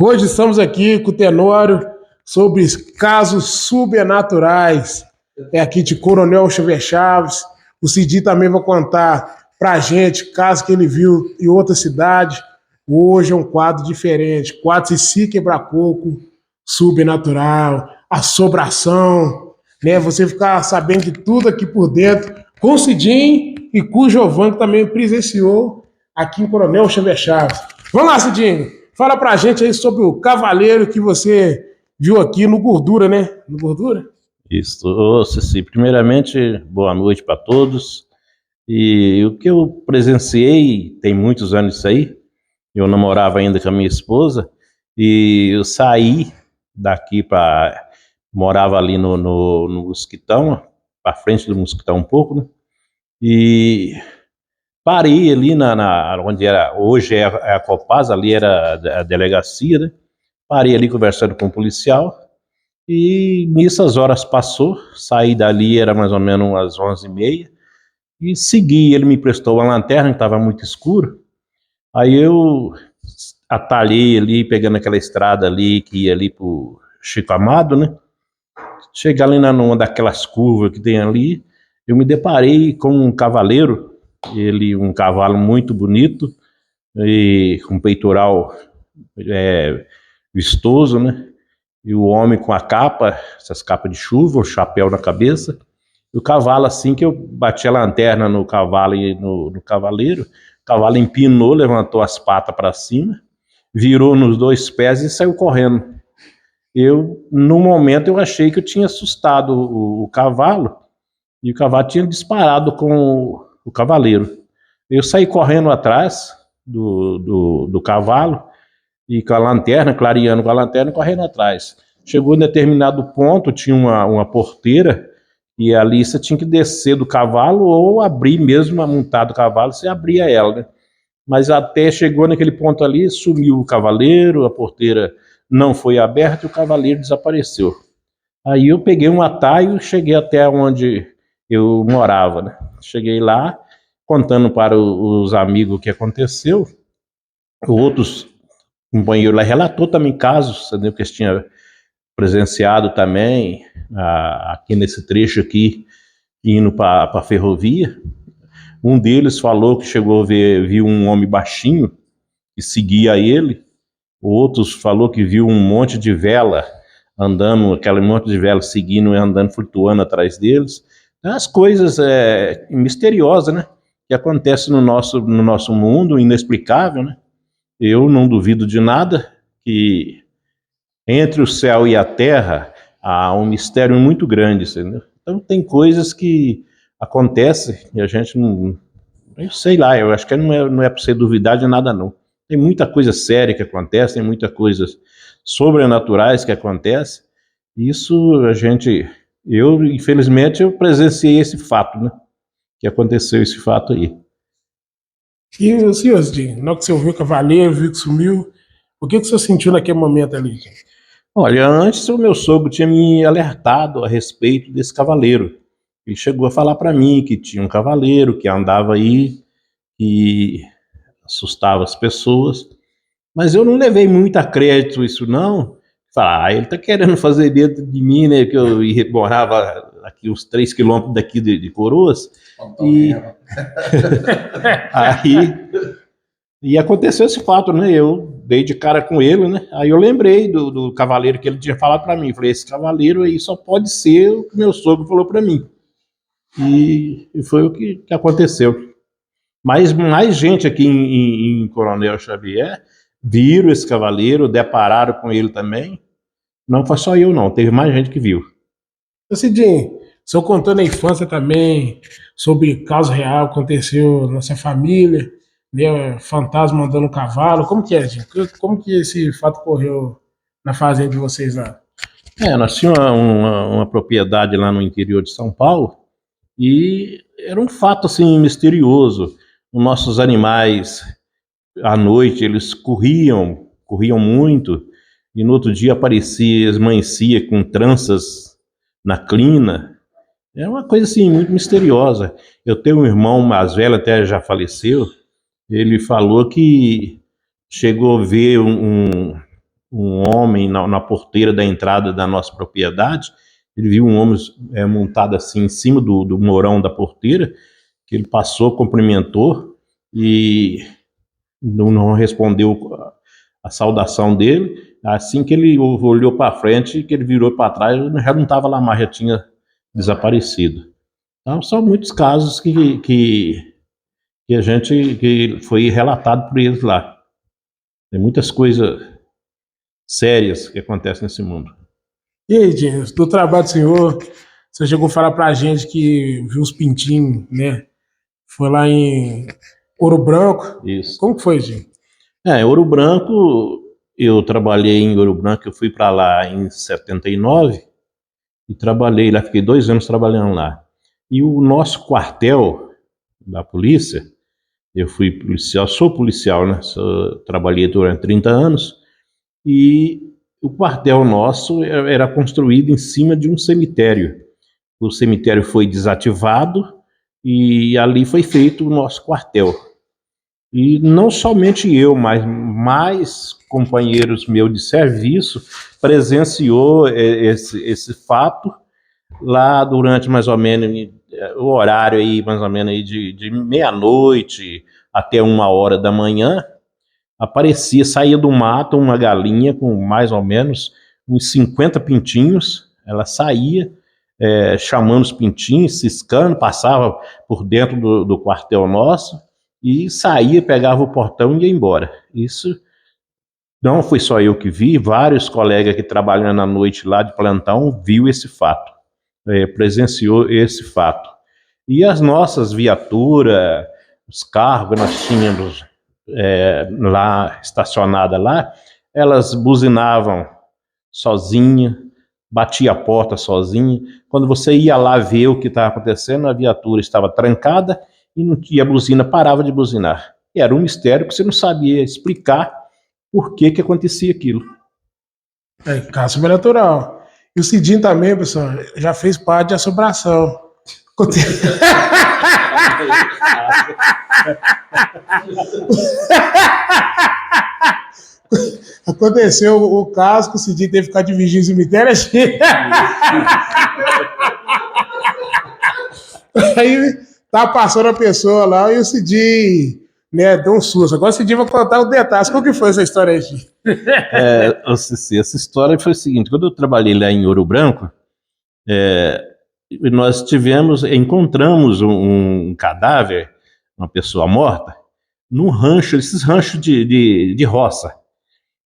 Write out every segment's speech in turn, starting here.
Hoje estamos aqui com o Tenório sobre casos sobrenaturais. É aqui de Coronel Xavier Chaves. O Cidi também vai contar pra gente casos que ele viu em outra cidade. Hoje é um quadro diferente. Quadro Cici Quebra-Coco, sobrenatural, assombração, né? Você ficar sabendo de tudo aqui por dentro com o Cidinho e com o Giovanni, que também presenciou aqui em Coronel Xavier Chaves. Vamos lá, Cidinho. Fala pra gente aí sobre o cavaleiro que você viu aqui no Gordura, né? No Gordura? Isso, ô Ceci, primeiramente, boa noite para todos. E o que eu presenciei, tem muitos anos isso aí, eu namorava ainda com a minha esposa, e eu saí daqui para... morava ali no Mosquitão, para frente do Mosquitão um pouco, né? E parei ali onde era, hoje é a Copasa, ali era a delegacia, né? Parei ali conversando com o policial, e nisso as horas passou, saí dali, era mais ou menos às 11h30, e segui. Ele me prestou uma lanterna, que estava muito escuro, aí eu atalhei ali, pegando aquela estrada ali, que ia ali pro Chico Amado, né? Cheguei ali numa daquelas curvas que tem ali, eu me deparei com um cavaleiro, um cavalo muito bonito, e com peitoral vistoso, né? E o homem com a capa, essas capas de chuva, o chapéu na cabeça, e o cavalo, assim que eu bati a lanterna no cavalo e no cavaleiro, o cavalo empinou, levantou as patas para cima, virou nos dois pés e saiu correndo. No momento, eu achei que eu tinha assustado o cavalo, e o cavalo tinha disparado com o cavaleiro. Eu saí correndo atrás do cavalo, e com a lanterna, clareando com a lanterna, correndo atrás. Chegou em determinado ponto, tinha uma porteira, e ali você tinha que descer do cavalo ou abrir mesmo a montada do cavalo, você abria ela, né? Mas até chegou naquele ponto ali, sumiu o cavaleiro, a porteira não foi aberta e o cavaleiro desapareceu. Aí eu peguei um atalho e cheguei até onde eu morava, né? Cheguei lá, contando para os amigos o que aconteceu. Outros companheiros lá relatou também casos, entendeu? Que eles tinham presenciado também, aqui nesse trecho aqui, indo para a ferrovia. Um deles falou que chegou a viu um homem baixinho que seguia ele. Outros falou que viu um monte de vela andando, aquele monte de vela seguindo e andando, flutuando atrás deles. As coisas misteriosas, né? Que acontecem no nosso mundo, inexplicável, né? Eu não duvido de nada, que entre o céu e a terra há um mistério muito grande, entendeu? Então tem coisas que acontecem e a gente não... Eu sei lá, eu acho que não é para você duvidar de nada, não. Tem muita coisa séria que acontece, tem muita coisa sobrenaturais que acontece. Isso infelizmente, eu presenciei esse fato, né? Que aconteceu esse fato aí. E o senhor, Cidinho, na hora que você ouviu o cavaleiro, viu que sumiu, o que você sentiu naquele momento ali? Olha, antes o meu sogro tinha me alertado a respeito desse cavaleiro. Ele chegou a falar para mim que tinha um cavaleiro que andava aí e assustava as pessoas, mas eu não levei muito a crédito isso não. Falar, ele tá querendo fazer dentro de mim, né, que eu morava aqui uns 3 quilômetros daqui de Coroas, e aí e aconteceu esse fato, né? Eu dei de cara com ele, né? Aí eu lembrei do cavaleiro que ele tinha falado para mim. Falei, esse cavaleiro aí só pode ser o que meu sogro falou para mim. E foi o que aconteceu. Mas mais gente aqui em Coronel Xavier viram esse cavaleiro, depararam com ele também. Não foi só eu, não. Teve mais gente que viu. Ô, Cidinho, o senhor contou na infância também sobre caso real que aconteceu na sua família, né? Fantasma andando no cavalo. Como que é, gente? Como que esse fato ocorreu na fazenda de vocês lá? Nós tínhamos uma propriedade lá no interior de São Paulo e era um fato assim misterioso. Os nossos animais à noite eles corriam muito, e no outro dia amanhecia com tranças na crina. É uma coisa assim muito misteriosa. Eu tenho um irmão mais velho, até já faleceu. Ele falou que chegou a ver um homem na porteira da entrada da nossa propriedade. Ele viu um homem montado assim em cima do morão da porteira, que ele passou, cumprimentou e não respondeu a saudação dele. Assim que ele olhou para frente, que ele virou para trás, já não estava lá mais, já tinha desaparecido. Então, são muitos casos que a gente, que foi relatado por eles lá. Tem muitas coisas sérias que acontecem nesse mundo. E aí, James, do trabalho do senhor, você chegou a falar pra gente que viu os pintinhos, né? Foi lá em Ouro Branco. Isso. Como que foi, James? Ouro Branco, eu trabalhei em Ouro Branco, eu fui para lá em 79 e trabalhei lá, fiquei 2 anos trabalhando lá. E o nosso quartel da polícia, eu fui policial, sou policial, né? Trabalhei durante 30 anos e o quartel nosso era construído em cima de um cemitério. O cemitério foi desativado e ali foi feito o nosso quartel. E não somente eu, mas mais companheiros meus de serviço presenciou esse fato lá durante mais ou menos o horário aí, mais ou menos aí de meia-noite até 1h da manhã. Aparecia, saía do mato uma galinha com mais ou menos uns 50 pintinhos. Ela saía chamando os pintinhos, ciscando, passava por dentro do quartel nosso e saía, pegava o portão e ia embora. Isso não foi só eu que vi, vários colegas que trabalham na noite lá de plantão viu esse fato, presenciou esse fato. E as nossas viaturas, os carros que nós tínhamos lá estacionada lá, elas buzinavam sozinha, batia a porta sozinha. Quando você ia lá ver o que estava acontecendo, a viatura estava trancada e a buzina parava de buzinar. E era um mistério que você não sabia explicar por que acontecia aquilo. Caso sobrenatural. E o Cidinho também, pessoal, já fez parte de assombração. Aconteceu o caso que o Cidinho teve que ficar de vigia em cemitério. Aí tá passando a pessoa lá e o Cidinho, né, deu um susto. Agora o Cidinho vai contar os detalhes. Como que foi essa história aí? Essa história foi o seguinte: quando eu trabalhei lá em Ouro Branco, nós encontramos um cadáver, uma pessoa morta, num rancho, esses ranchos de roça,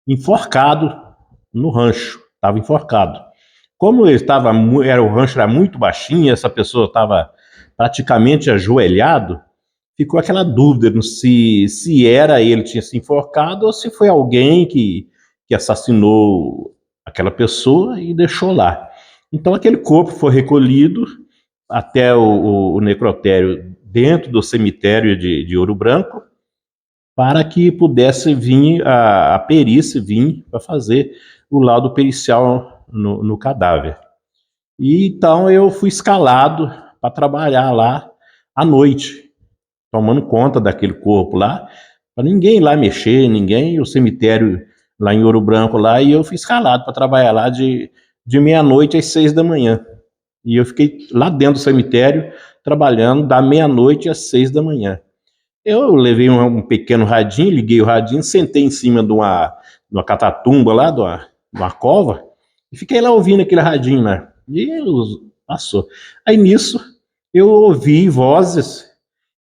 enforcado no rancho, estava enforcado. Como o rancho era muito baixinho, essa pessoa estava praticamente ajoelhado, ficou aquela dúvida se era ele que tinha se enforcado ou se foi alguém que assassinou aquela pessoa e deixou lá. Então aquele corpo foi recolhido até o necrotério dentro do cemitério de Ouro Branco, para que pudesse vir a perícia vir para fazer o laudo pericial no cadáver. E então eu fui escalado para trabalhar lá à noite, tomando conta daquele corpo lá, para ninguém lá mexer, o cemitério lá em Ouro Branco lá, e eu fui escalado para trabalhar lá de meia-noite às 6 da manhã. E eu fiquei lá dentro do cemitério, trabalhando da meia-noite às 6 da manhã. Eu levei um pequeno radinho, liguei o radinho, sentei em cima de uma catatumba lá, de uma cova, e fiquei lá ouvindo aquele radinho, né? E passou. Aí nisso, eu ouvi vozes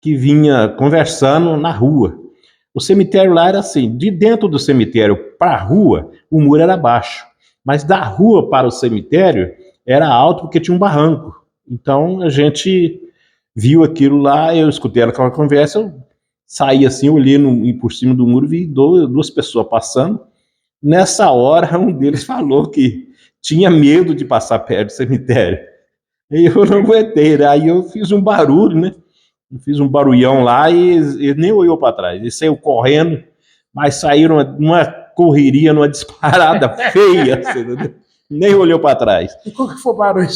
que vinha conversando na rua. O cemitério lá era assim, de dentro do cemitério para a rua, o muro era baixo, mas da rua para o cemitério era alto porque tinha um barranco. Então a gente viu aquilo lá, eu escutei aquela conversa, eu saí assim, olhei por cima do muro, vi duas pessoas passando. Nessa hora, um deles falou que tinha medo de passar perto do cemitério. E eu não aguentei, né? Aí eu fiz um barulho, né? Fiz um barulhão lá e ele nem olhou para trás. Ele saiu correndo, mas saíram numa correria, numa disparada feia, assim, nem olhou para trás. E qual que foi o barulho?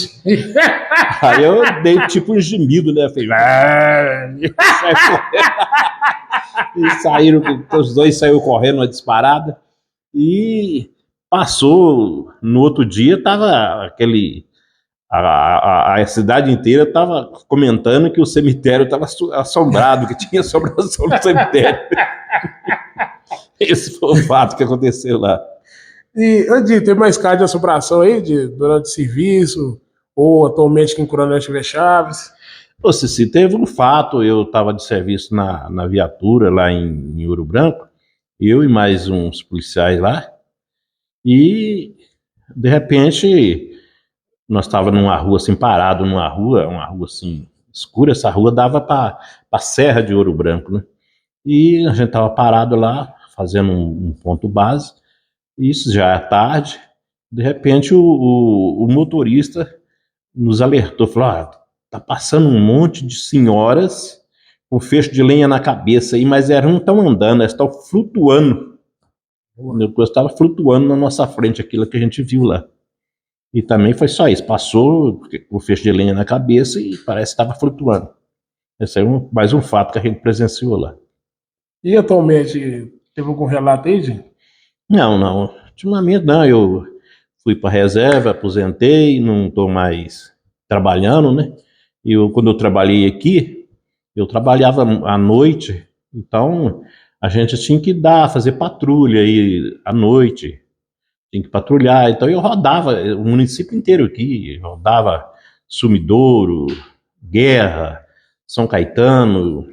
Aí eu dei tipo um gemido, né? Falei, e saíram, os dois saíram correndo, uma disparada. E Passou, no outro dia tava aquele... A cidade inteira estava comentando que o cemitério estava assombrado, que tinha assombração no cemitério. Esse foi o fato que aconteceu lá. E, Andi, tem mais casos de assombração aí durante o serviço, ou atualmente aqui em Coronel Xavier Chaves? Ô, Cici, teve um fato, eu estava de serviço na viatura lá em Ouro Branco, eu e mais uns policiais lá, e de repente nós estávamos numa rua assim, parado uma rua assim, escura, essa rua dava para a Serra de Ouro Branco, né? E a gente estava parado lá, fazendo um ponto base, isso já é tarde, de repente o motorista nos alertou, falou, tá passando um monte de senhoras com feixe de lenha na cabeça aí, mas elas não estão andando, elas estão flutuando. O negócio estava flutuando na nossa frente, aquilo que a gente viu lá. E também foi só isso, passou o feixe de lenha na cabeça e parece que estava flutuando. Esse é mais um fato que a gente presenciou lá. E atualmente, teve algum relato aí, gente? Não, ultimamente não, eu fui para reserva, aposentei, não estou mais trabalhando, né? Quando eu trabalhei aqui, eu trabalhava à noite, então a gente tinha que fazer patrulha aí à noite, tinha que patrulhar, então eu rodava o município inteiro aqui, rodava Sumidouro, Guerra, São Caetano,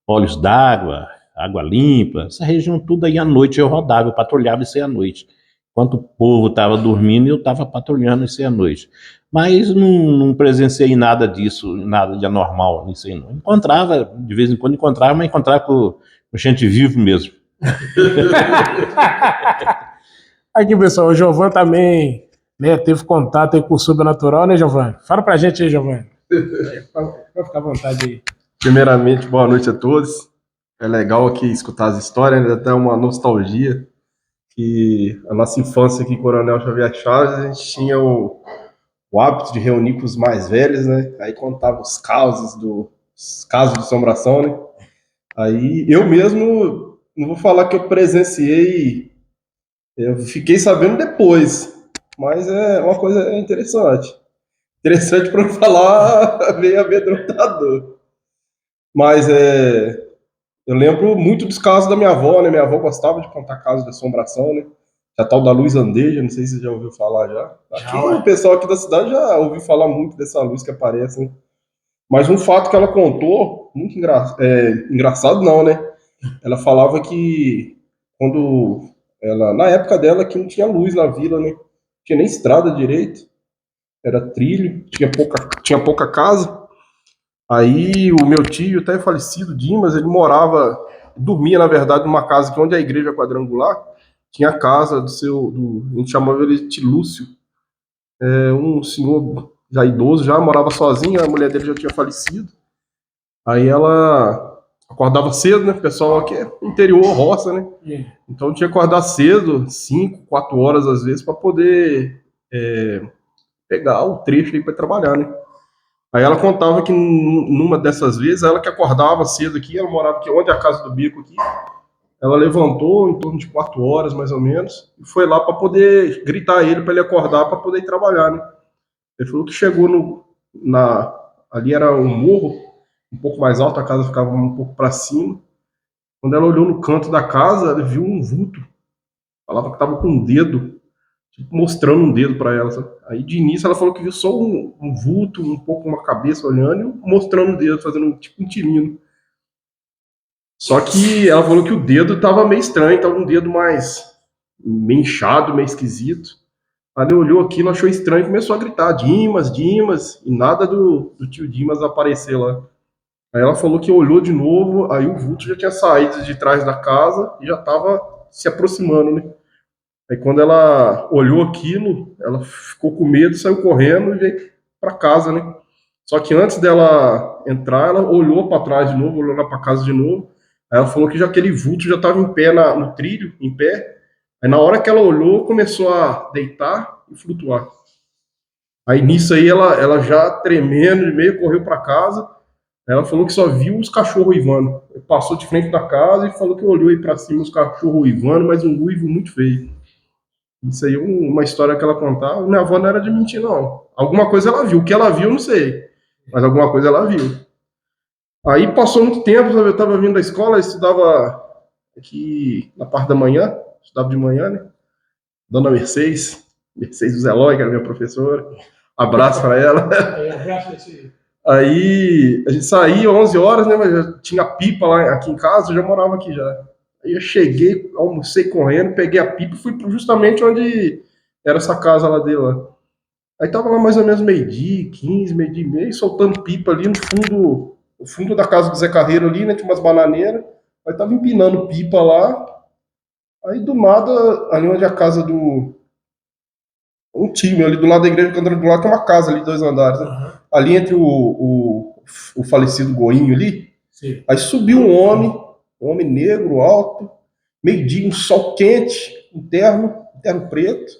Olhos d'Água, Água Limpa, essa região tudo aí à noite eu rodava, eu patrulhava isso aí à noite. Enquanto o povo estava dormindo, eu estava patrulhando isso aí à noite. Mas não presenciei nada disso, nada de anormal nisso aí não. Encontrava, de vez em quando mas encontrava com gente vivo mesmo. Aqui, pessoal, o Giovanni também, né, teve contato aí com o sobrenatural, né, Giovanni? Fala pra gente aí, Giovanni. Vai ficar à vontade aí. Primeiramente, boa noite a todos. É legal aqui escutar as histórias, né? Até uma nostalgia que a nossa infância aqui em Coronel Xavier Chaves, a gente tinha o hábito de reunir com os mais velhos, né? Aí contava os casos de assombração, né? Aí eu mesmo, não vou falar que eu presenciei, eu fiquei sabendo depois, mas é uma coisa interessante. Interessante para não falar meio amedrontador. Mas eu lembro muito dos casos da minha avó, né? Minha avó gostava de contar casos de assombração, né? A tal da luz andeja, não sei se você já ouviu falar já. Aqui, o pessoal aqui da cidade já ouviu falar muito dessa luz que aparece, né? Mas um fato que ela contou, muito engraçado não, né? Ela falava que na época dela, que não tinha luz na vila, né? Não tinha nem estrada direito, era trilho, tinha pouca casa. Aí o meu tio, até falecido, Dimas, ele dormia, na verdade, numa casa que onde é a igreja quadrangular, tinha a casa a gente chamava ele de tio Lúcio, um senhor já idoso, já morava sozinho, a mulher dele já tinha falecido. Aí ela acordava cedo, né? O pessoal aqui é interior, roça, né? Então tinha que acordar cedo, 5, 4 horas às vezes, para poder pegar o trecho aí para trabalhar, né? Aí ela contava que numa dessas vezes, ela que acordava cedo aqui, ela morava aqui, onde é a casa do bico aqui, ela levantou em torno de 4 horas, mais ou menos, e foi lá para poder gritar ele, para ele acordar, para poder ir trabalhar, né? Ele falou que chegou ali era um morro, um pouco mais alto, a casa ficava um pouco para cima. Quando ela olhou no canto da casa, ela viu um vulto. Falava que estava com um dedo, tipo, mostrando um dedo para ela, sabe? Aí de início ela falou que viu só um vulto, um pouco uma cabeça olhando e mostrando o dedo, fazendo tipo um tilinho. Só que ela falou que o dedo tava meio estranho, tava um dedo meio inchado, meio esquisito. Aí ele olhou aquilo, achou estranho e começou a gritar, Dimas, Dimas, e nada do tio Dimas aparecer lá. Aí ela falou que olhou de novo, aí o vulto já tinha saído de trás da casa e já tava se aproximando, né? Aí quando ela olhou aquilo, ela ficou com medo, saiu correndo e veio para casa, né? Só que antes dela entrar, ela olhou para trás de novo, olhou lá para casa de novo. Aí ela falou que já aquele vulto já estava em pé no trilho, em pé. Aí na hora que ela olhou, começou a deitar e flutuar. Aí nisso aí ela já tremendo de meio correu para casa. Aí ela falou que só viu os cachorros uivando. Passou de frente da casa e falou que olhou aí para cima os cachorros uivando, mas um uivo muito feio. Isso aí é uma história que ela contava. Minha avó não era de mentir, não. Alguma coisa ela viu. O que ela viu, eu não sei. Mas alguma coisa ela viu. Aí passou muito tempo, sabe? Eu estava vindo da escola, eu estudava aqui na parte da manhã, estudava de manhã, né? Dona Mercedes Zelói, que era minha professora. Abraço para ela. Aí a gente saía 11 horas, né? Mas já tinha pipa lá aqui em casa, eu já morava aqui já. Aí eu cheguei, almocei correndo, peguei a pipa e fui justamente onde era essa casa lá dele lá. Aí tava lá mais ou menos meio-dia, 15, meio-dia e meio, soltando pipa ali no fundo da casa do Zé Carreiro ali, né? Tinha umas bananeiras. Aí tava empinando pipa lá. Aí do nada, ali onde é a casa do. Um time ali do lado da igreja, cantando do lado, tem uma casa ali, 2 andares, né? Aham. Ali entre o falecido Goinho ali. Sim. Aí subiu um homem negro, alto, meio-dia, um sol quente, um terno preto.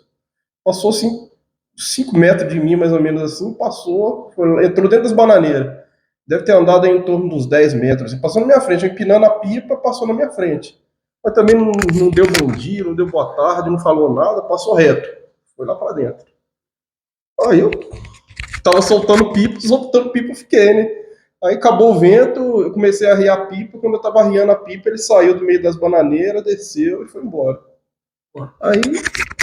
Passou assim, 5 metros de mim, mais ou menos assim, entrou dentro das bananeiras. Deve ter andado aí em torno dos 10 metros. Assim, passou na minha frente, empinando a pipa, passou na minha frente. Mas também não deu bom dia, não deu boa tarde, não falou nada, passou reto. Foi lá pra dentro. Aí eu tava soltando pipa, eu fiquei, né? Aí acabou o vento, eu comecei a arriar a pipa. Quando eu tava arriando a pipa, ele saiu do meio das bananeiras, desceu e foi embora. Aí,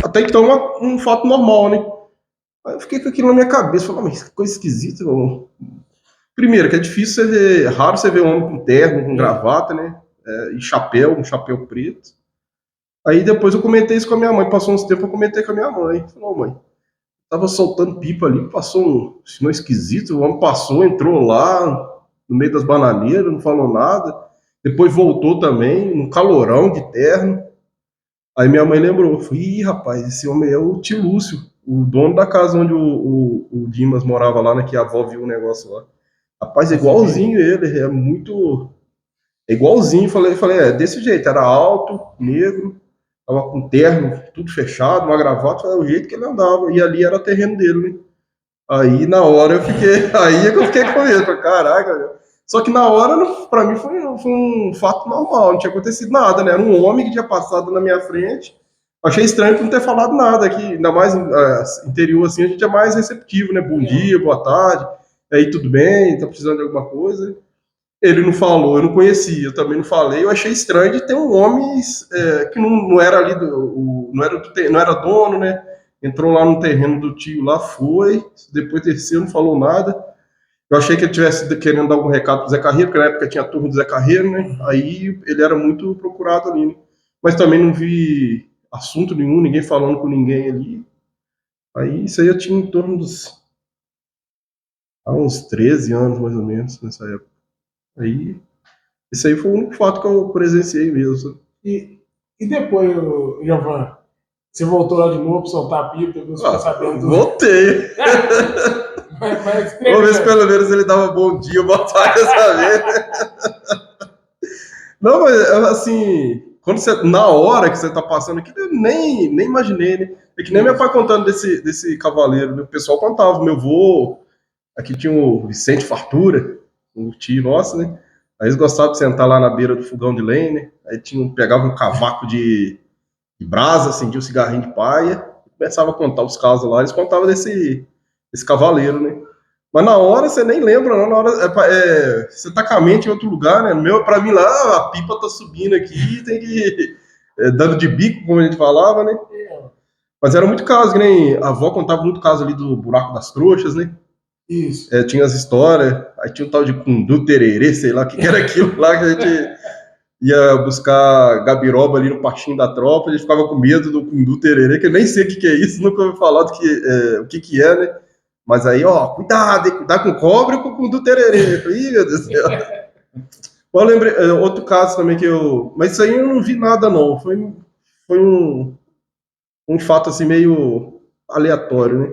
até então, um fato normal, né? Aí eu fiquei com aquilo na minha cabeça, falei, mas que coisa esquisita. Primeiro, que é difícil raro você ver um homem com terno, com gravata, né? E chapéu, um chapéu preto. Aí depois eu comentei isso com a minha mãe, passou uns tempos, eu comentei com a minha mãe. Falei, mãe, tava soltando pipa ali, passou um sinal esquisito, o homem passou, entrou lá, no meio das bananeiras, não falou nada. Depois voltou também, um calorão de terno. Aí minha mãe lembrou, falei, ih, rapaz, esse homem é o tio Lúcio, o dono da casa onde o Dimas morava lá, né, que a avó viu o negócio lá. Rapaz, é igualzinho ele, é muito... É igualzinho, falei, é desse jeito, era alto, negro, tava com terno, tudo fechado, uma gravata, era o jeito que ele andava, e ali era o terreno dele, né? Aí na hora eu fiquei, aí é que eu fiquei com medo, falei, caraca, meu. Só que na hora, pra mim, foi um fato normal, não tinha acontecido nada, né? Era um homem que tinha passado na minha frente. Achei estranho por não ter falado nada aqui, ainda mais interior assim, a gente é mais receptivo, né? Bom dia, boa tarde, aí tudo bem, tá precisando de alguma coisa. Ele não falou, eu não conhecia, eu também não falei. Eu achei estranho de ter um homem que não era ali, não era dono, né? Entrou lá no terreno do tio, lá foi, depois desceu, não falou nada. Eu achei que ele tivesse querendo dar algum recado pro Zé Carreiro, porque na época tinha a turma do Zé Carreiro, né? Aí ele era muito procurado ali, né? Mas também não vi assunto nenhum, ninguém falando com ninguém ali. Aí isso aí eu tinha em torno há uns 13 anos, mais ou menos, nessa época. Aí, esse aí foi o único fato que eu presenciei mesmo. E depois, Giovanni, você voltou lá de novo para soltar a pipa, depois ficou sabendo. Voltei. Vamos ver se pelo menos ele dava bom dia, boa tarde essa vez. Não, mas assim, quando você, na hora que você tá passando aqui, eu nem imaginei, né? É que nem meu pai contando desse cavaleiro, né? O pessoal contava, meu avô, aqui tinha o Vicente Fartura, um tio nosso, né? Aí eles gostavam de sentar lá na beira do fogão de lenha, né? Aí pegava um cavaco de brasa, acendia um cigarrinho de paia, e começava a contar os casos lá. Eles contavam desse cavaleiro, né? Mas na hora você nem lembra, não. Na hora você tá com a mente em outro lugar, né? Pra mim lá, a pipa tá subindo aqui, tem que dando de bico, como a gente falava, né? Mas era muito caso, que nem a avó contava muito caso ali do buraco das trouxas, né? Isso. Tinha as histórias, aí tinha um tal de Cundu Tererê, sei lá o que era aquilo lá, que a gente ia buscar gabiroba ali no pastinho da tropa, a gente ficava com medo do Cundu Tererê, que eu nem sei o que é isso, nunca ouvi falar o que é, né? Mas aí, ó, cuidado, hein? Cuidado com o cobre e com o Cundu Tererê. Ih, meu Deus do céu. Eu lembrei, outro caso também que eu... Mas isso aí eu não vi nada, não. Foi um fato, assim, meio aleatório, né?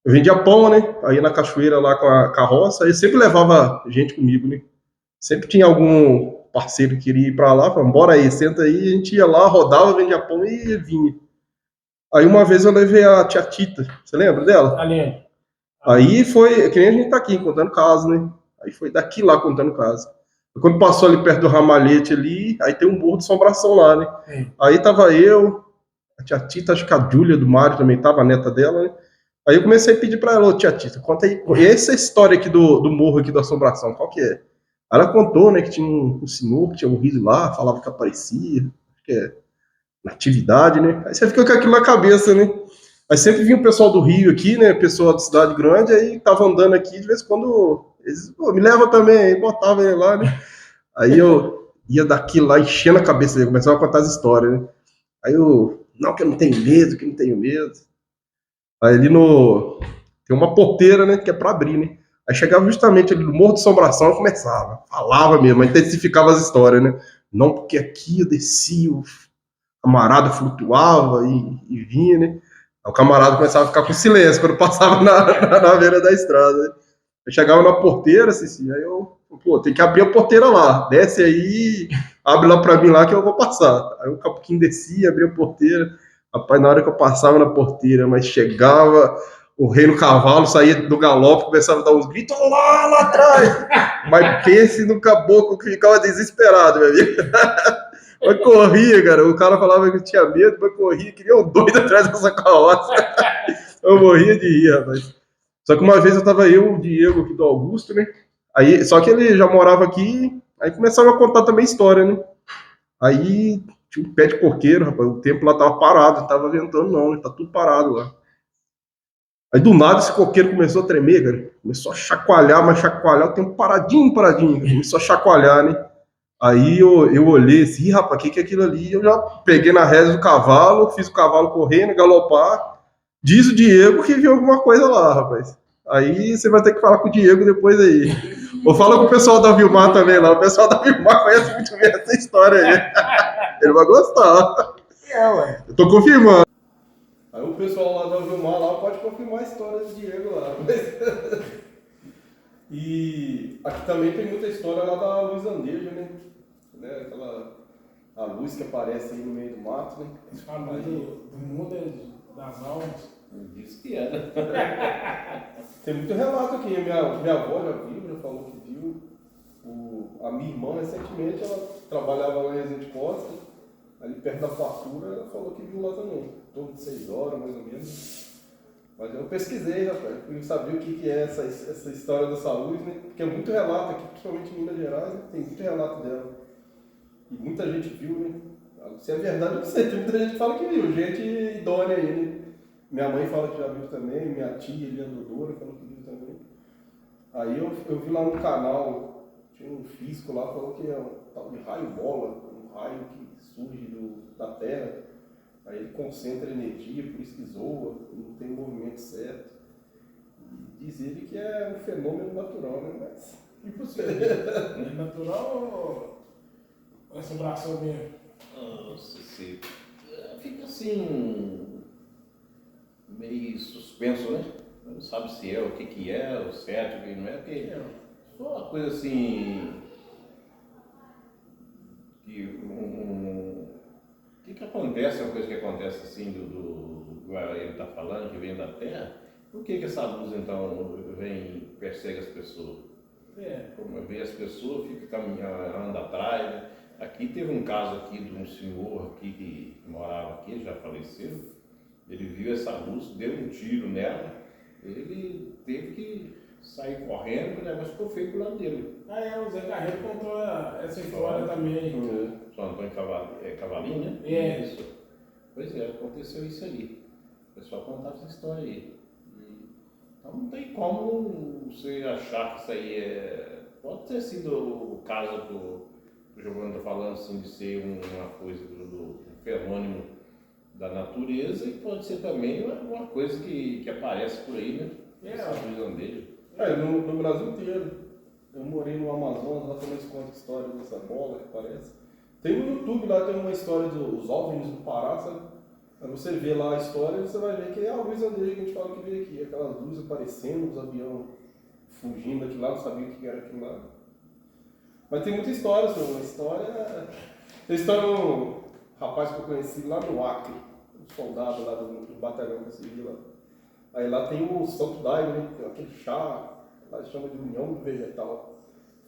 Eu vendia pão, né? Aí na cachoeira lá com a carroça, aí sempre levava gente comigo, né? Sempre tinha algum parceiro que queria ir pra lá, falava, bora aí, senta aí, a gente ia lá, rodava, vendia pão e vinha. Aí uma vez eu levei a tia Tita, você lembra dela? Ali. Aí foi, que nem a gente tá aqui, contando caso, né? Aí foi daqui lá contando caso. Quando passou ali perto do ramalhete ali, aí tem um burro de assombração lá, né? Sim. Aí tava eu, a tia Tita, acho que a Júlia do Mário também tava, a neta dela, né? Aí eu comecei a pedir pra ela, ô tia Tita, conta aí, essa história aqui do morro aqui da assombração, qual que é? Ela contou, né, que tinha um senhor que tinha morrido lá, falava que aparecia, acho que é natividade, né? Aí você fica com aquilo na cabeça, né? Aí sempre vinha o pessoal do Rio aqui, né? Pessoal da cidade grande, aí tava andando aqui, de vez em quando eles, pô, me leva também, aí botava ele lá, né? Aí eu ia daquilo lá, enchendo a cabeça dele, começava a contar as histórias, né? Aí eu, não, que eu não tenho medo, que eu não tenho medo. Aí ali no. Tem uma porteira, né? Que é pra abrir, né? Aí chegava justamente ali no Morro de Assombração e começava. Falava mesmo, intensificava as histórias, né? Não, porque aqui eu descia, o camarada flutuava e vinha, né? Aí o camarada começava a ficar com silêncio quando passava na beira da estrada, né? Eu chegava na porteira, assim, aí eu, pô, tem que abrir a porteira lá. Desce aí, abre lá pra mim lá que eu vou passar. Aí o capuquinho descia, abria a porteira. Rapaz, na hora que eu passava na porteira, mas chegava o rei no cavalo, saía do galope, começava a dar uns gritos lá atrás. Mas pense no caboclo que ficava desesperado, meu amigo. Mas corria, cara. O cara falava que tinha medo, mas corria, queria um doido atrás dessa carroça. Eu morria de rir, rapaz. Só que uma vez eu tava eu, o Diego aqui do Augusto, né? Aí, só que ele já morava aqui, aí começava a contar também história, né? Aí tinha um pé de coqueiro, rapaz, o tempo lá tava parado, não tava ventando não, né? Tá tudo parado lá. Aí do nada esse coqueiro começou a tremer, cara. Começou a chacoalhar, mas chacoalhar, o tempo paradinho, paradinho. Começou a chacoalhar, né? Aí eu olhei assim, "Ih, rapaz, o que é aquilo ali?" Eu já peguei na rédea do cavalo, fiz o cavalo correndo, galopar. Diz o Diego que viu alguma coisa lá, rapaz. Aí você vai ter que falar com o Diego depois aí. Ou fala com o pessoal da Vilmar também lá. O pessoal da Vilmar conhece muito bem essa história aí. Ele vai gostar. É, ué. Eu tô confirmando. Aí o pessoal lá da Vilmar lá pode confirmar a história do Diego lá. E aqui também tem muita história lá da Luz Andeja, né? Aquela a luz que aparece aí no meio do mato, né? Eles falam do mundo das almas. Diz que é, né? Tem muito relato aqui. Minha avó já viu, já falou que viu. A minha irmã, recentemente, ela trabalhava lá em Resende Costa, ali perto da fartura, ela falou que viu lá também. Em torno de 6 horas, mais ou menos. Mas eu pesquisei, rapaz, eu sabia o que é essa história dessa luz, né? Porque é muito relato aqui, principalmente em Minas Gerais, né? Tem muito relato dela. E muita gente viu, né? Se é verdade, eu não sei. Tem muita gente que fala que viu, gente idônea aí, né? Minha mãe fala que já viu também, minha tia, Eliana Dodora, falou que viu também. Aí eu vi lá no canal, tinha um físico lá, falou que é um tal de raio bola, um raio que surge da Terra. Aí ele concentra energia, por isso que zoa, não tem o movimento certo. E diz ele que é um fenômeno natural, né? Mas Impossível. É natural ou assombração mesmo? Nossa, fica assim, meio suspenso, né? Não sabe se é, o que é, o certo, o que não é, porque só uma coisa assim, que acontece, uma coisa que acontece assim do ele está falando, que vem da Terra, por que essa luz então vem, persegue as pessoas? Como vê as pessoas, fica caminhando atrás, né? Aqui teve um caso aqui de um senhor aqui que morava aqui, já faleceu, ele viu essa luz, deu um tiro nela, ele teve que sair correndo, o negócio ficou feio pro lado dele. O Zé Carreiro contou essa história também. São Antônio Cavalinho, né? É. Isso. Pois é, aconteceu isso ali. O pessoal contava essa história aí. Então não tem como você achar que isso aí é... Pode ter sido o caso que o Giovanni está falando, assim, de ser uma coisa do fenômeno da natureza, e pode ser também uma coisa que aparece por aí, né? Essa luz andeja. No Brasil inteiro. Eu morei no Amazonas, lá também se conta a história dessa bola que aparece. Tem no YouTube lá, tem uma história dos OVNIs do Pará, sabe? Aí você vê lá a história e você vai ver que é a luz andeja que a gente fala que veio aqui. Aquelas luzes aparecendo, os aviões fugindo daquilo lá, não sabia o que era aquilo lá. Mas tem muita história, senhor. Uma história... Tem história de um rapaz que eu conheci lá no Acre, um soldado lá do batalhão que eu segui lá. Aí lá tem o Santo Daime, né? Tem aquele chá, lá chama de união vegetal.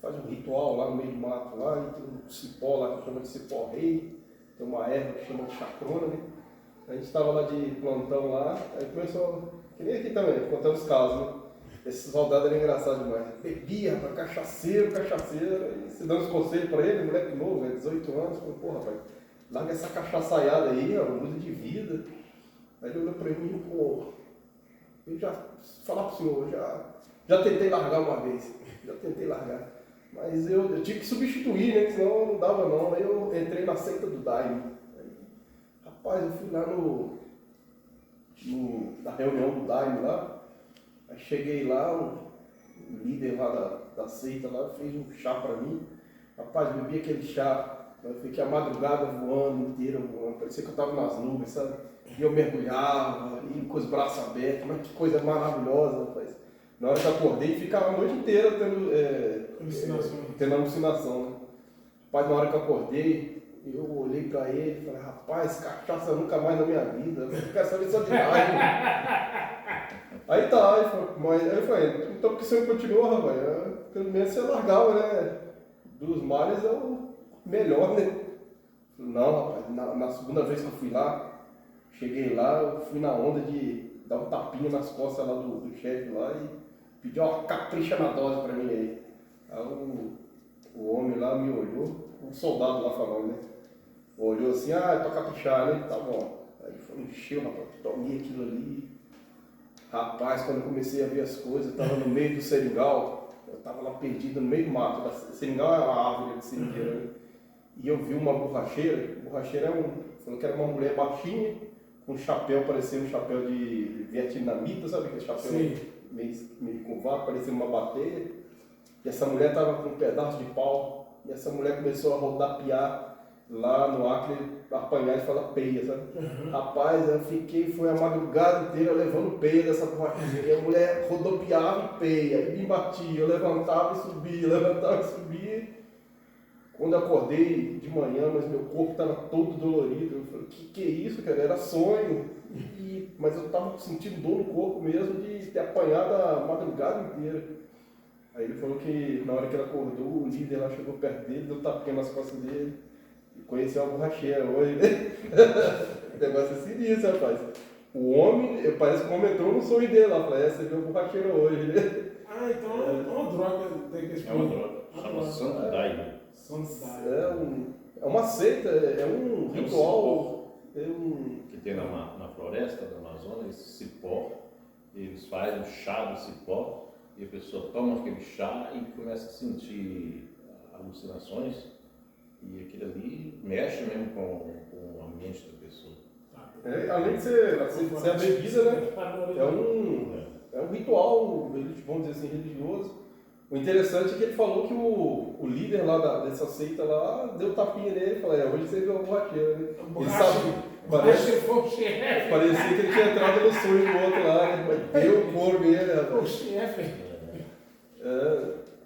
Faz um ritual lá no meio do mato lá, e tem um cipó lá que chama de cipó rei, tem uma erva que chama de chacrona, né? A gente tava lá de plantão lá, aí começou, que nem aqui também, contando os casos, né? Esse soldado era engraçado demais. Bebia, rapaz, cachaceiro, e se dando os conselhos pra ele, moleque novo, 18 anos, falou, pô, rapaz, larga essa cachaçaiada aí, ó, muda de vida. Aí ele olhou pra mim, pô, eu já, falar pro senhor, já tentei largar uma vez, mas eu tive que substituir, né, que senão não dava não. Aí eu entrei na seita do Daime. Rapaz, eu fui lá na reunião do Daime lá. Aí cheguei lá, o líder lá da seita lá fez um chá pra mim. Rapaz, bebi aquele chá, eu fiquei a madrugada voando, inteira voando, parecia que eu tava nas nuvens, sabe? E eu mergulhava, e com os braços abertos, mas que coisa maravilhosa, rapaz. Na hora que eu acordei, ficava a noite inteira tendo alucinação, né? Rapaz, na hora que eu acordei, eu olhei pra ele e falei, rapaz, cachaça nunca mais na minha vida, eu quero saber só de raiva. Aí tá, aí eu falei, então por que você não continuou, rapaz? Pelo menos você largava, né? Dos mares é o melhor, né? Não, rapaz, na segunda vez que eu fui lá, cheguei lá, eu fui na onda de dar um tapinha nas costas lá do chefe lá e pedir uma capricha na dose pra mim aí. Aí o homem lá me olhou, um soldado lá falando, né? Olhou assim, é pra caprichar, né? Tá bom. Aí foi, encheu, rapaz, tomei aquilo ali. Rapaz, quando eu comecei a ver as coisas, eu tava no meio do seringal, eu tava lá perdido no meio do mato. Seringal é uma árvore de seringueira, né? E eu vi uma borracheira, falou que era uma mulher baixinha, com um chapéu, parecendo um chapéu de vietnamita, sabe aquele chapéu meio curvado, parecendo uma bateia. E essa mulher tava com um pedaço de pau, e essa mulher começou a rodapiar lá no Acre, apanhar e falar peia, sabe? Rapaz, eu foi a madrugada inteira levando peia dessa borracheira. E a mulher rodopiava e peia, e me batia, eu levantava e subia. Quando eu acordei de manhã, mas meu corpo estava todo dolorido, eu falei, que é isso, cara? Era sonho. Mas eu estava sentindo dor no corpo mesmo de ter apanhado a madrugada inteira. Aí ele falou que na hora que ele acordou, o líder lá chegou perto dele, deu tapinha nas costas dele. Conheceu uma borracheira hoje, né? O negócio é sinistro, rapaz. O homem, parece que o homem entrou no sonho dele lá. Falei, você viu a borracheira hoje, né? Ah, então é uma droga. É uma droga. Chama Santo Daime. É uma seita, é um ritual. Que tem na floresta da Amazônia, esse cipó. Eles fazem o chá do cipó e a pessoa toma aquele chá e começa a sentir alucinações. E aquilo ali mexe mesmo com a mente da pessoa. Além de ser a bebida, né? É um ritual, vamos dizer assim, religioso. O interessante é que ele falou que o líder lá dessa seita lá deu tapinha nele e falou, hoje você viu a borracheira, né? Ele sabe, parecia que ele tinha entrado no sonho do outro lá, né? Deu o couro nele. O chefe.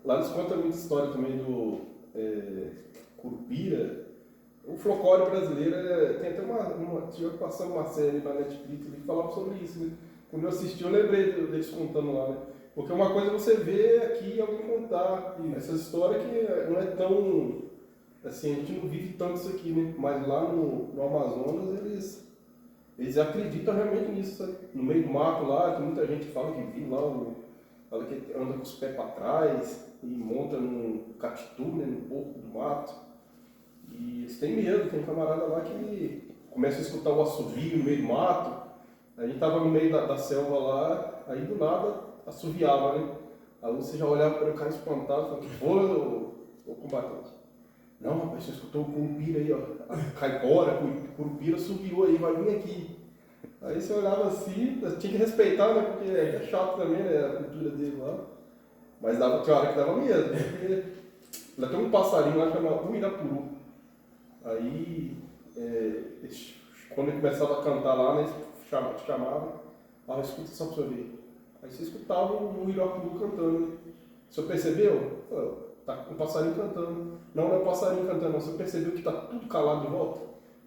Lá eles contam muita história também do Curupira. O folclore brasileiro tem até tinha passando uma série na Netflix que falava sobre isso, né? Quando eu assisti, eu lembrei deles contando lá, né? Porque uma coisa é você ver aqui alguém contar essa história que não é tão... Assim, a gente não vive tanto isso aqui, né? Mas lá no Amazonas, eles acreditam realmente nisso, sabe? No meio do mato lá, tem muita gente que fala que viu lá, fala que anda com os pés para trás e monta no catitu, né? No porco do mato. E eles têm medo, tem um camarada lá que começa a escutar o assovio no meio do mato. A gente tava no meio da selva lá, aí do nada assoviava, né? Aí você já olhava para o cara espantado e falava, que foi, ô combatente? Não, rapaz, você escutou o curupira aí, ó. A caipora, o curupira subiu aí, vai vir aqui. Aí você olhava assim, tinha que respeitar, né? Porque é chato também, né? A cultura dele lá. Mas tinha hora que dava medo, porque lá tem um passarinho lá chamado Uirapuru. Aí, quando ele começava a cantar lá, né, eles chamavam, escuta só pra você ver. Aí você escutava o Uirapuru cantando, né? O senhor percebeu? Tá um passarinho cantando. Não é passarinho cantando, não. Você percebeu que tá tudo calado de volta?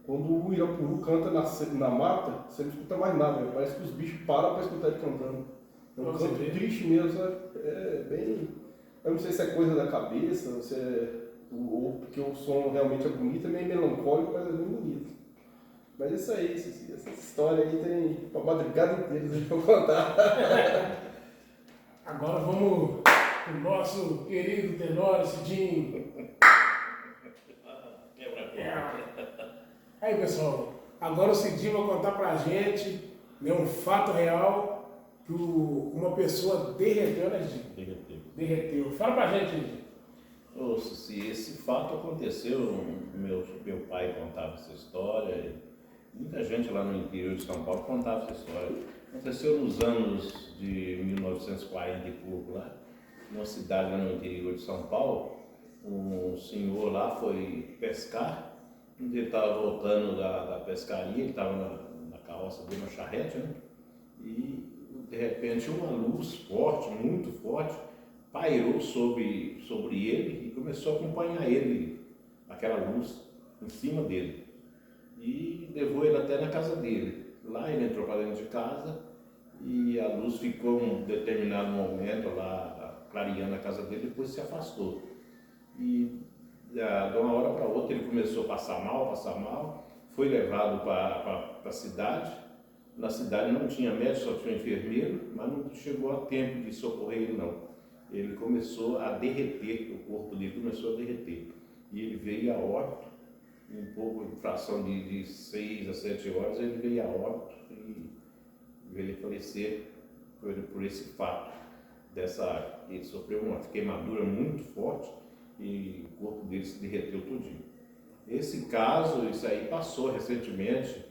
Quando o Uirapuru canta na mata, você não escuta mais nada, né? Parece que os bichos param para escutar ele cantando. É um canto triste mesmo, sabe? É bem... Eu não sei se é coisa da cabeça, ou porque o som realmente é bonito, é meio melancólico, mas é bem bonito. Mas isso aí, essa história aí tem uma madrugada inteira pra contar. Agora vamos pro nosso querido Tenório Cidinho. Aí, pessoal, agora o Cidinho vai contar pra gente, né, um fato real que uma pessoa derreteu, né, Cidinho? Derreteu. Fala pra gente, Cidinho. Ô, Cici, esse fato aconteceu, meu pai contava essa história, muita gente lá no interior de São Paulo contava essa história. Aconteceu nos anos de 1940 e pouco lá, numa cidade lá no interior de São Paulo. Um senhor lá foi pescar, ele estava voltando da pescaria, ele estava na carroça dele, na charrete, né? E de repente uma luz forte, muito forte, pairou sobre ele e começou a acompanhar ele, aquela luz em cima dele. E levou ele até na casa dele. Lá ele entrou para dentro de casa e a luz ficou um determinado momento lá clareando a casa dele, depois se afastou. E de uma hora para outra ele começou a passar mal, foi levado para a cidade. Na cidade não tinha médico, só tinha enfermeiro, mas não chegou a tempo de socorrer ele não. Ele começou a derreter, o corpo dele começou a derreter. E ele veio a óbito, em pouco, em fração de 6 a 7 horas, ele veio a óbito e veio a falecer por esse fato. Ele sofreu uma queimadura muito forte e o corpo dele se derreteu todinho. Esse caso, isso aí passou recentemente,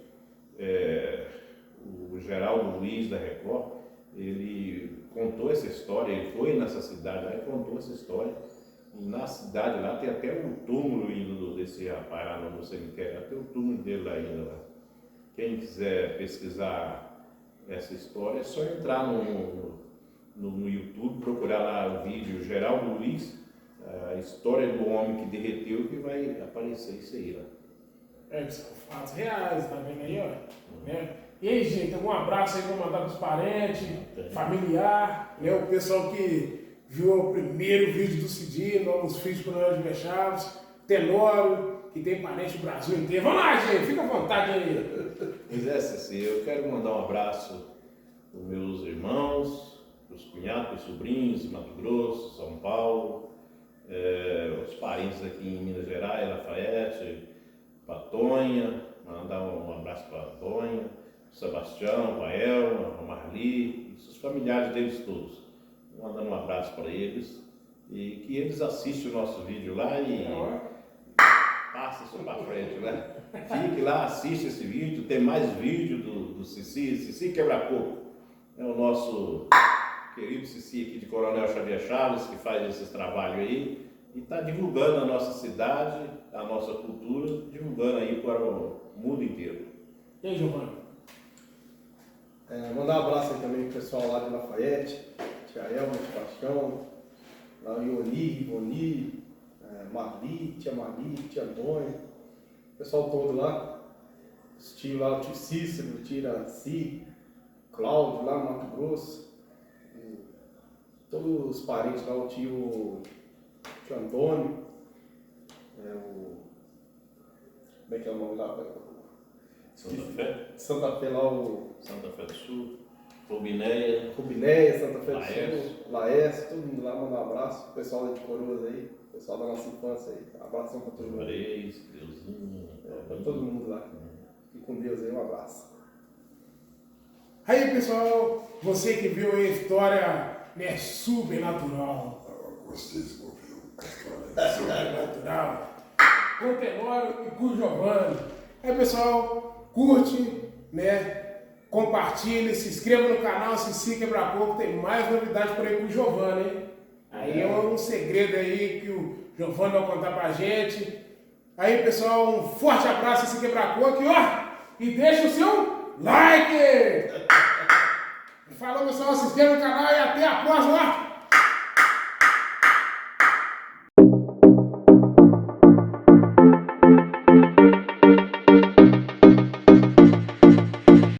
o Geraldo Luiz da Record, ele contou essa história, ele foi nessa cidade lá e contou essa história. E na cidade lá tem até um túmulo desse rapaz lá no cemitério, até o túmulo dele lá ainda lá. Quem quiser pesquisar essa história é só entrar no YouTube, procurar lá o vídeo Geraldo Luiz, a história do homem que derreteu, que vai aparecer isso aí lá. Que são fatos reais, tá vendo aí, ó? Né? E aí, gente, algum abraço aí pra mandar pros parentes, familiar, né? O pessoal que viu o primeiro vídeo do Cidinho, os filhos do Coronel José Chaves, Tenório, que tem parente no Brasil inteiro. Vamos lá, gente, fica à vontade aí. Pois é, Ceci, eu quero mandar um abraço para os meus irmãos, para os cunhados, para os sobrinhos de Mato Grosso, São Paulo, os parentes aqui em Minas Gerais, Lafayette, para a Tonha, mandar um abraço para a Tonha, Sebastião, para a Elma, a Marli, os familiares deles todos. Mandando um abraço para eles e que eles assistam o nosso vídeo lá e passe isso para frente, né? Fique lá, assista esse vídeo, tem mais vídeo do Cici Quebra-Coco. É o nosso querido Cici aqui de Coronel Xavier Chaves, que faz esse trabalho aí e está divulgando a nossa cidade, a nossa cultura, divulgando aí para o mundo inteiro. E aí, Giovanni? Mandar um abraço aí também pro pessoal lá de Lafayette, tia Elma, tia Paixão, lá o Ioni, Ivoni, Marli, tia Antônia, o pessoal todo lá, os tios lá, o tio Cícero, o tio Iraci, Cláudio lá no Mato Grosso, todos os parentes lá, o tio Antônio, como é que é o nome lá? Santa Fé lá, Santa Fé do Sul, Rubinéia, Santa Fé do Sul, Laércio, todo mundo lá, manda um abraço, o pessoal de Coroas aí, o pessoal da nossa infância aí, abração pra todo mundo. Juarez, Deusinho, Pra todo mundo lá. Fique com Deus aí, um abraço. Aí, pessoal, você que viu aí a história, né, sobrenatural. Vocês ouviram a história sobrenatural. Com o Tenório e com o Giovanni. Aí, pessoal, curte, né? Compartilhe, se inscreva no canal Cici Quebra-Coco, tem mais novidades por aí com o Giovanni, hein? Aí é um segredo aí que o Giovanni vai contar pra gente. Aí, pessoal, um forte abraço, Cici Quebra-Coco, ó! E deixa o seu like! Falou, pessoal, se inscreva no canal e até a próxima!